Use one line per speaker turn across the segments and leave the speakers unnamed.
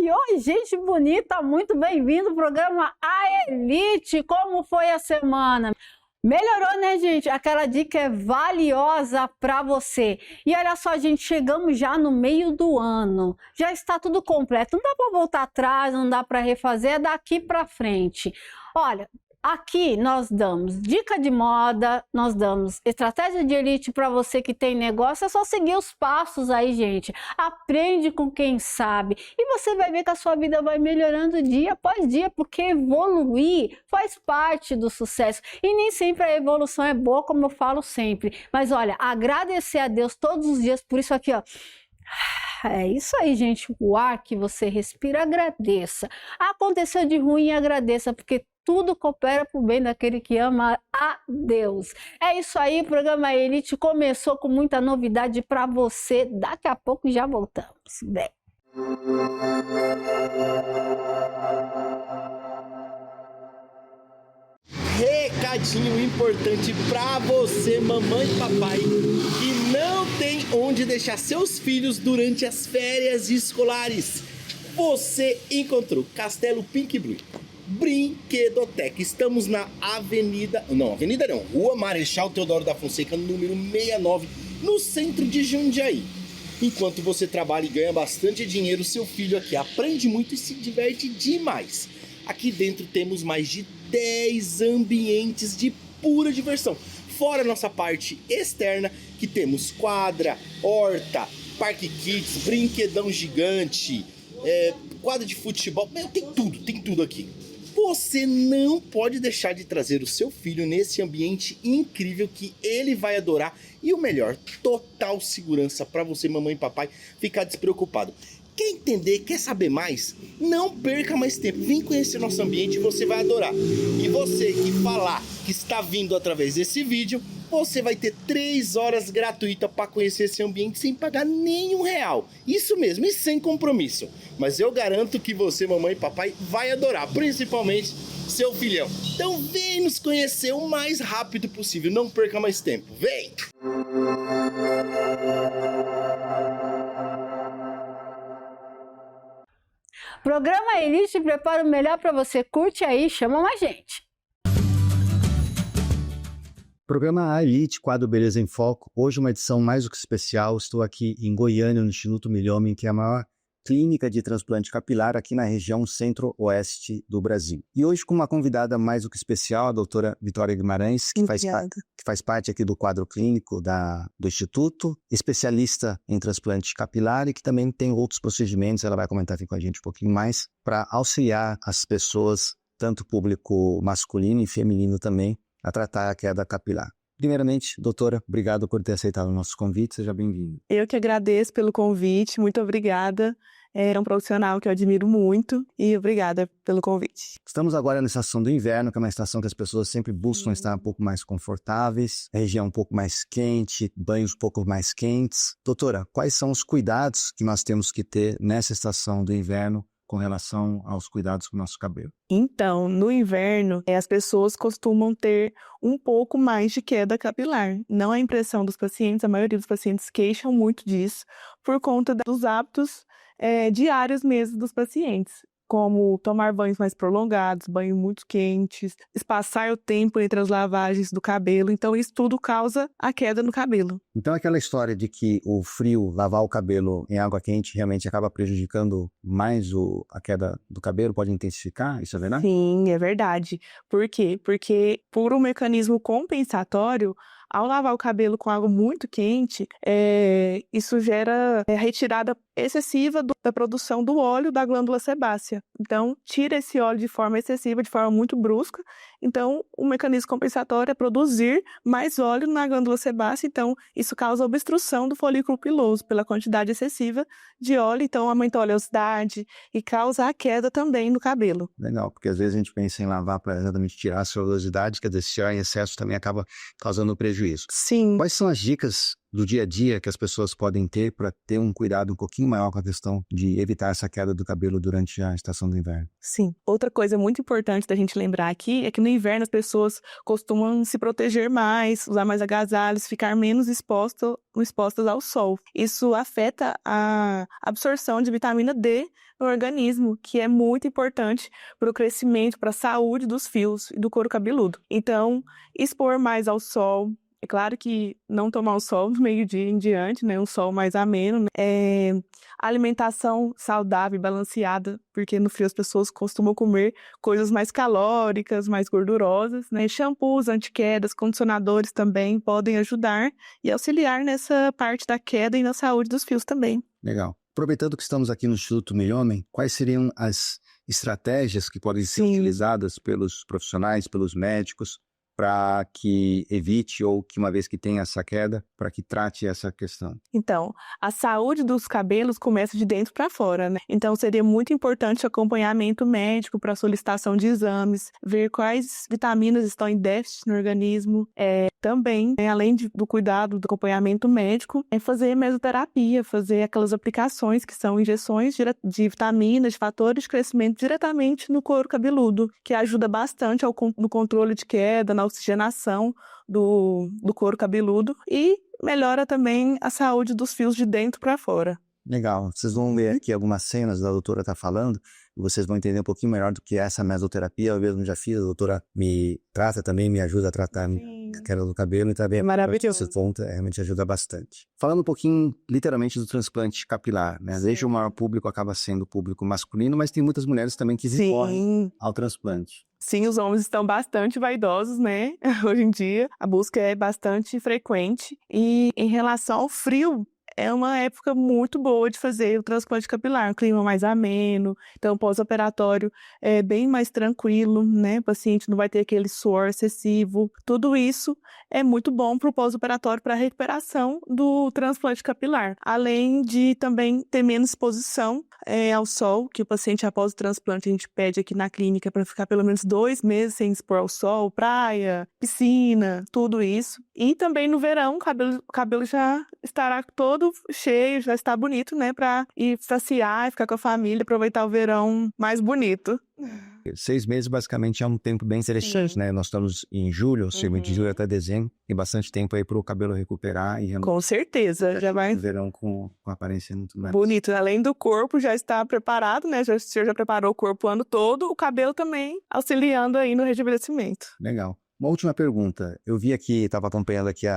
Oi, gente bonita, muito bem-vindo ao programa A Elite. Como foi a semana? Melhorou, né, gente? Aquela dica é valiosa para você. E olha só, gente, chegamos já no meio do ano. Já está tudo completo. Não dá para voltar atrás, não dá para refazer, é daqui para frente. Olha, aqui nós damos dica de moda, nós damos estratégia de elite para você que tem negócio. É só seguir os passos aí, gente. Aprende com quem sabe e você vai ver que a sua vida vai melhorando dia após dia, porque evoluir faz parte do sucesso. E nem sempre a evolução é boa, como eu falo sempre. Mas olha, agradecer a Deus todos os dias por isso aqui, ó. É isso aí, gente. O ar que você respira, agradeça. Aconteceu de ruim, agradeça, porque tudo coopera para o bem daquele que ama a Deus. É isso aí, o programa Elite começou com muita novidade para você. Daqui a pouco já voltamos. Bem.
Recadinho importante para você, mamãe e papai, que não tem onde deixar seus filhos durante as férias escolares. Você encontrou Castelo Pink Blue Brinquedoteca. Estamos na Rua Marechal Deodoro da Fonseca, número 69, no centro de Jundiaí. Enquanto você trabalha e ganha bastante dinheiro, seu filho aqui aprende muito e se diverte demais. Aqui dentro temos mais de 10 ambientes de pura diversão. Fora a nossa parte externa, que temos quadra, horta, parque kids, brinquedão gigante, quadra de futebol. Tem tudo aqui. Você não pode deixar de trazer o seu filho nesse ambiente incrível que ele vai adorar. E o melhor, total segurança para você, mamãe e papai, ficar despreocupado. Quer entender, quer saber mais? Não perca mais tempo, vem conhecer nosso ambiente, você vai adorar. E você que falar que está vindo através desse vídeo, você vai ter 3 horas gratuitas para conhecer esse ambiente sem pagar nenhum real. Isso mesmo, e sem compromisso. Mas eu garanto que você, mamãe e papai, vai adorar, principalmente seu filhão. Então vem nos conhecer o mais rápido possível, não perca mais tempo, vem!
Programa Elite prepara o melhor para você. Curte aí, chama mais gente.
Programa A Elite, quadro Beleza em Foco. Hoje uma edição mais do que especial. Estou aqui em Goiânia, no Instituto Milhomem, que é a maior clínica de transplante capilar aqui na região centro-oeste do Brasil. E hoje com uma convidada mais do que especial, a doutora Vitória Guimarães, que faz parte aqui do quadro clínico do Instituto, especialista em transplante capilar e que também tem outros procedimentos, ela vai comentar aqui com a gente um pouquinho mais, para auxiliar as pessoas, tanto público masculino e feminino também, a tratar a queda capilar. Primeiramente, doutora, obrigado por ter aceitado o nosso convite, seja bem-vinda.
Eu que agradeço pelo convite, muito obrigada. É um profissional que eu admiro muito e obrigada pelo convite.
Estamos agora na estação do inverno, que é uma estação que as pessoas sempre buscam estar um pouco mais confortáveis, a região um pouco mais quente, banhos um pouco mais quentes. Doutora, quais são os cuidados que nós temos que ter nessa estação do inverno com relação aos cuidados com o nosso cabelo?
Então, no inverno, as pessoas costumam ter um pouco mais de queda capilar. Não é a impressão dos pacientes, a maioria dos pacientes queixam muito disso por conta dos hábitos diários mesmo dos pacientes, como tomar banhos mais prolongados, banhos muito quentes, espaçar o tempo entre as lavagens do cabelo. Então, isso tudo causa a queda no cabelo.
Então, aquela história de que o frio, lavar o cabelo em água quente, realmente acaba prejudicando mais a queda do cabelo, pode intensificar? Isso é verdade?
Sim, é verdade. Por quê? Porque, por um mecanismo compensatório, ao lavar o cabelo com água muito quente, isso gera retirada excessiva da produção do óleo da glândula sebácea. Então, tira esse óleo de forma excessiva, de forma muito brusca. Então, o mecanismo compensatório é produzir mais óleo na glândula sebácea. Então, isso causa obstrução do folículo piloso pela quantidade excessiva de óleo. Então, aumenta a oleosidade e causa a queda também no cabelo.
Legal, porque às vezes a gente pensa em lavar para exatamente tirar a oleosidade, quer dizer, se tirar em excesso também acaba causando prejuízo.
Sim.
Quais são as dicas do dia a dia que as pessoas podem ter para ter um cuidado um pouquinho maior com a questão de evitar essa queda do cabelo durante a estação do inverno.
Sim. Outra coisa muito importante da gente lembrar aqui é que no inverno as pessoas costumam se proteger mais, usar mais agasalhos, ficar menos expostas ao sol. Isso afeta a absorção de vitamina D no organismo, que é muito importante para o crescimento, para a saúde dos fios e do couro cabeludo. Então, expor mais ao sol. É claro que não tomar o sol do meio-dia em diante, né? Um sol mais ameno, né? Alimentação saudável e balanceada, porque no frio as pessoas costumam comer coisas mais calóricas, mais gordurosas, né? Shampoos, antiquedas, condicionadores também podem ajudar e auxiliar nessa parte da queda e na saúde dos fios também.
Legal. Aproveitando que estamos aqui no Instituto Milhomem, quais seriam as estratégias que podem ser utilizadas pelos profissionais, pelos médicos, para que evite ou que, uma vez que tenha essa queda, para que trate essa questão?
Então, a saúde dos cabelos começa de dentro para fora, né? Então, seria muito importante o acompanhamento médico para solicitação de exames, ver quais vitaminas estão em déficit no organismo. Também, além do cuidado do acompanhamento médico, fazer mesoterapia, fazer aquelas aplicações que são injeções de vitaminas, de fatores de crescimento diretamente no couro cabeludo, que ajuda bastante no controle de queda, na oxigenação do couro cabeludo e melhora também a saúde dos fios de dentro para fora.
Legal. Vocês vão ver aqui algumas cenas da doutora tá falando e vocês vão entender um pouquinho melhor do que é essa mesoterapia. Eu mesmo já fiz, a doutora me trata também, me ajuda a tratar a queda do cabelo e também
maravilhoso.
Esse ponto realmente ajuda bastante. Falando um pouquinho, literalmente, do transplante capilar, né? Desde o maior público acaba sendo o público masculino, mas tem muitas mulheres também que recorrem ao transplante.
Sim, os homens estão bastante vaidosos, né? Hoje em dia, a busca é bastante frequente. E em relação ao frio, é uma época muito boa de fazer o transplante capilar, um clima mais ameno, então pós-operatório é bem mais tranquilo, né? O paciente não vai ter aquele suor excessivo. Tudo isso é muito bom para o pós-operatório, para a recuperação do transplante capilar. Além de também ter menos exposição ao sol, que o paciente após o transplante a gente pede aqui na clínica para ficar pelo menos 2 meses sem expor ao sol, praia, piscina, tudo isso. E também no verão o cabelo já estará todo cheio, já está bonito, né? Para ir passear, ficar com a família, aproveitar o verão mais bonito.
6 meses basicamente é um tempo bem interessante, né? Nós estamos em julho, de julho até dezembro, tem bastante tempo aí para o cabelo recuperar e
com certeza, já vai.
Verão com aparência muito mais
bonito. Além do corpo já está preparado, né? O senhor já preparou o corpo o ano todo, o cabelo também auxiliando aí no rejuvenescimento.
Legal. Uma última pergunta. Eu vi aqui, estava acompanhando aqui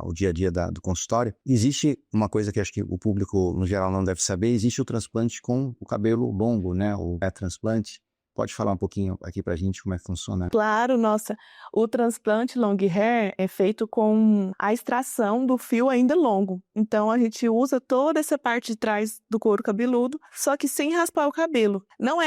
o dia a dia do consultório. Existe uma coisa que acho que o público, no geral, não deve saber. Existe o transplante com o cabelo longo, né? O transplante. Pode falar um pouquinho aqui pra gente como é que funciona?
Claro, nossa. O transplante long hair é feito com a extração do fio ainda longo. Então, a gente usa toda essa parte de trás do couro cabeludo, só que sem raspar o cabelo. Não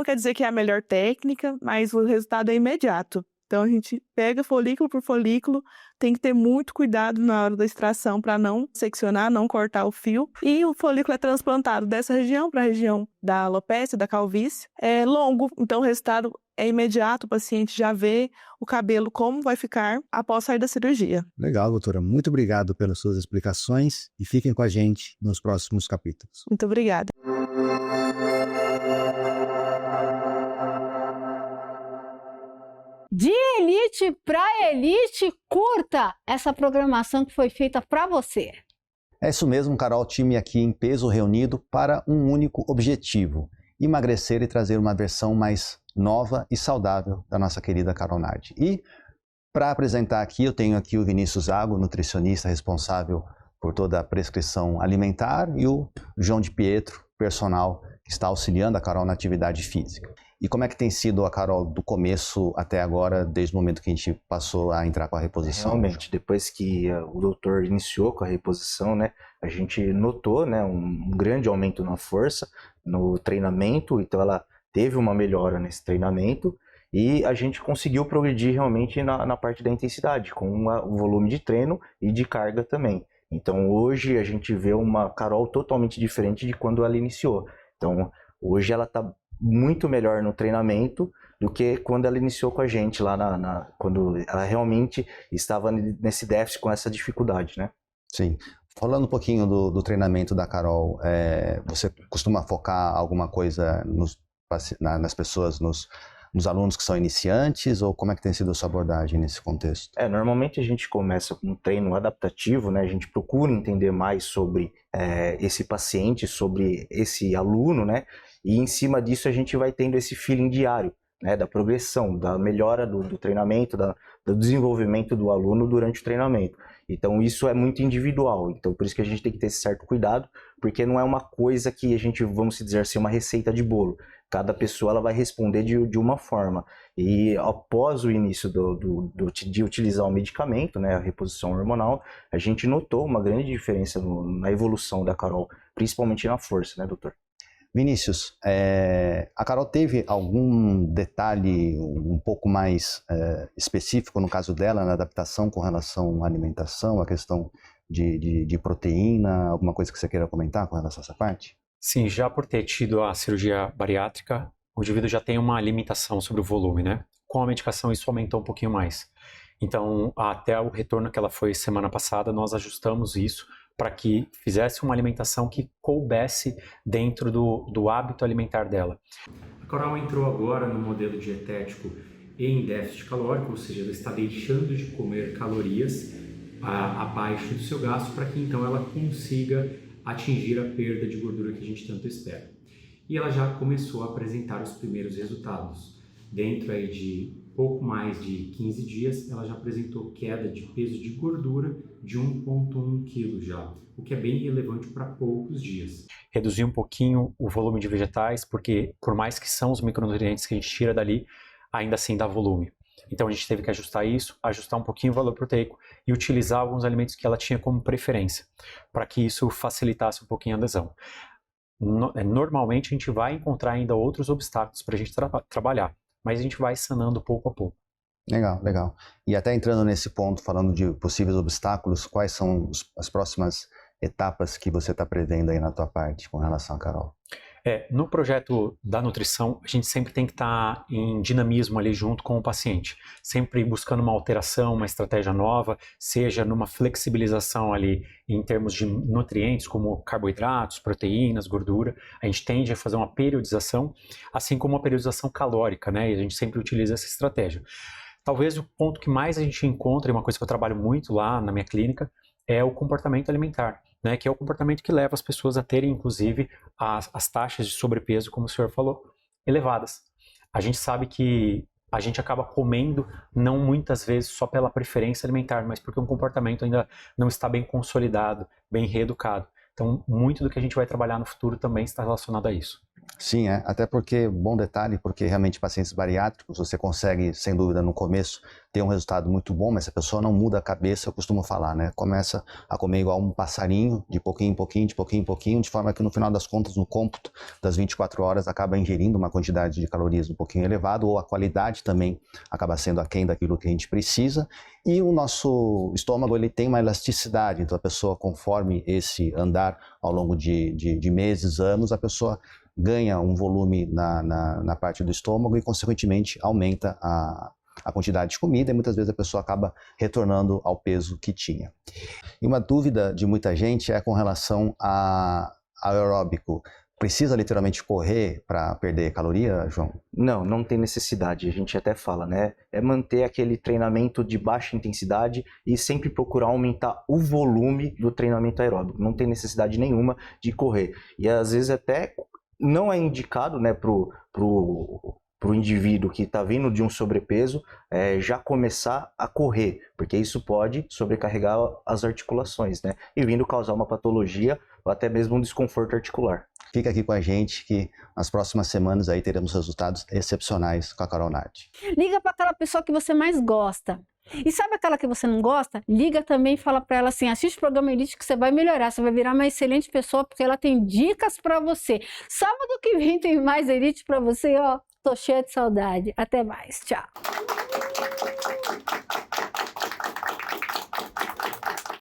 quer dizer que é a melhor técnica, mas o resultado é imediato. Então, a gente pega folículo por folículo, tem que ter muito cuidado na hora da extração para não seccionar, não cortar o fio. E o folículo é transplantado dessa região para a região da alopécia, da calvície. É longo, então o resultado é imediato, o paciente já vê o cabelo como vai ficar após sair da cirurgia.
Legal, doutora. Muito obrigado pelas suas explicações e fiquem com a gente nos próximos capítulos.
Muito obrigada.
De elite para elite, curta essa programação que foi feita para você.
É isso mesmo, Carol, time aqui em peso reunido para um único objetivo: emagrecer e trazer uma versão mais nova e saudável da nossa querida Carol Nardi. E para apresentar aqui, eu tenho aqui o Vinícius Zago, nutricionista responsável por toda a prescrição alimentar, e o João de Pietro, personal, que está auxiliando a Carol na atividade física. E como é que tem sido a Carol do começo até agora, desde o momento que a gente passou a entrar com a reposição?
Realmente, depois que o doutor iniciou com a reposição, né, a gente notou, né, um grande aumento na força, no treinamento, então ela teve uma melhora nesse treinamento e a gente conseguiu progredir realmente na parte da intensidade, com o volume de treino e de carga também. Então hoje a gente vê uma Carol totalmente diferente de quando ela iniciou. Então hoje ela está muito melhor no treinamento do que quando ela iniciou com a gente lá quando ela realmente estava nesse déficit com essa dificuldade, né?
Sim. Falando um pouquinho do treinamento da Carol, você costuma focar alguma coisa nas pessoas, nos alunos que são iniciantes, ou como é que tem sido a sua abordagem nesse contexto?
Normalmente a gente começa com um treino adaptativo, né? A gente procura entender mais sobre esse paciente, sobre esse aluno, né? E em cima disso a gente vai tendo esse feeling diário, né? Da progressão, da melhora do treinamento, do desenvolvimento do aluno durante o treinamento. Então isso é muito individual, então por isso que a gente tem que ter esse certo cuidado, porque não é uma coisa que a gente, vamos dizer assim, uma receita de bolo. Cada pessoa ela vai responder de uma forma. E após o início de utilizar o medicamento, né, a reposição hormonal, a gente notou uma grande diferença na evolução da Carol, principalmente na força, né, doutor?
Vinícius, a Carol teve algum detalhe um pouco mais específico no caso dela, na adaptação com relação à alimentação, a questão de proteína, alguma coisa que você queira comentar com relação a essa parte?
Sim, já por ter tido a cirurgia bariátrica, o indivíduo já tem uma limitação sobre o volume, né? Com a medicação isso aumentou um pouquinho mais. Então, até o retorno que ela foi semana passada, nós ajustamos isso para que fizesse uma alimentação que coubesse dentro do hábito alimentar dela.
A Carol entrou agora no modelo dietético em déficit calórico, ou seja, ela está deixando de comer calorias abaixo do seu gasto para que então ela consiga atingir a perda de gordura que a gente tanto espera. E ela já começou a apresentar os primeiros resultados. Dentro aí de pouco mais de 15 dias, ela já apresentou queda de peso de gordura de 1,1 kg já, o que é bem relevante para poucos dias.
Reduzir um pouquinho o volume de vegetais, porque por mais que são os micronutrientes que a gente tira dali, ainda assim dá volume. Então a gente teve que ajustar isso, ajustar um pouquinho o valor proteico e utilizar alguns alimentos que ela tinha como preferência, para que isso facilitasse um pouquinho a adesão. Normalmente a gente vai encontrar ainda outros obstáculos para a gente trabalhar, mas a gente vai sanando pouco a pouco.
Legal, legal. E até entrando nesse ponto, falando de possíveis obstáculos, quais são as próximas etapas que você está prevendo aí na tua parte com relação a Carol?
No projeto da nutrição, a gente sempre tem que estar em dinamismo ali junto com o paciente, sempre buscando uma alteração, uma estratégia nova, seja numa flexibilização ali em termos de nutrientes, como carboidratos, proteínas, gordura. A gente tende a fazer uma periodização, assim como uma periodização calórica, né? E a gente sempre utiliza essa estratégia. Talvez o ponto que mais a gente encontra, e uma coisa que eu trabalho muito lá na minha clínica, é o comportamento alimentar, né, que é o comportamento que leva as pessoas a terem, inclusive, as taxas de sobrepeso, como o senhor falou, elevadas. A gente sabe que a gente acaba comendo, não muitas vezes só pela preferência alimentar, mas porque o comportamento ainda não está bem consolidado, bem reeducado. Então, muito do que a gente vai trabalhar no futuro também está relacionado a isso.
Sim, até porque, bom detalhe, porque realmente pacientes bariátricos, você consegue, sem dúvida, no começo, ter um resultado muito bom, mas se a pessoa não muda a cabeça, eu costumo falar, né? Começa a comer igual um passarinho, de pouquinho em pouquinho, de pouquinho em pouquinho, de forma que no final das contas, no cômputo das 24 horas, acaba ingerindo uma quantidade de calorias um pouquinho elevado, ou a qualidade também acaba sendo aquém daquilo que a gente precisa, e o nosso estômago, ele tem uma elasticidade, então a pessoa, conforme esse andar ao longo de meses, anos, a pessoa ganha um volume na parte do estômago e, consequentemente, aumenta a quantidade de comida e muitas vezes a pessoa acaba retornando ao peso que tinha. E uma dúvida de muita gente é com relação ao aeróbico. Precisa literalmente correr para perder caloria, João?
Não tem necessidade. A gente até fala, né? É manter aquele treinamento de baixa intensidade e sempre procurar aumentar o volume do treinamento aeróbico. Não tem necessidade nenhuma de correr. E às vezes até não é indicado, né, pro indivíduo que está vindo de um sobrepeso já começar a correr, porque isso pode sobrecarregar as articulações, né, e vindo causar uma patologia ou até mesmo um desconforto articular.
Fica aqui com a gente que nas próximas semanas aí teremos resultados excepcionais com a Carol Nardi.
Liga para aquela pessoa que você mais gosta. E sabe aquela que você não gosta? Liga também e fala para ela assim, assiste o programa Elite que você vai melhorar, você vai virar uma excelente pessoa porque ela tem dicas para você. Sábado que vem tem mais Elite para você, ó, tô cheia de saudade. Até mais, tchau.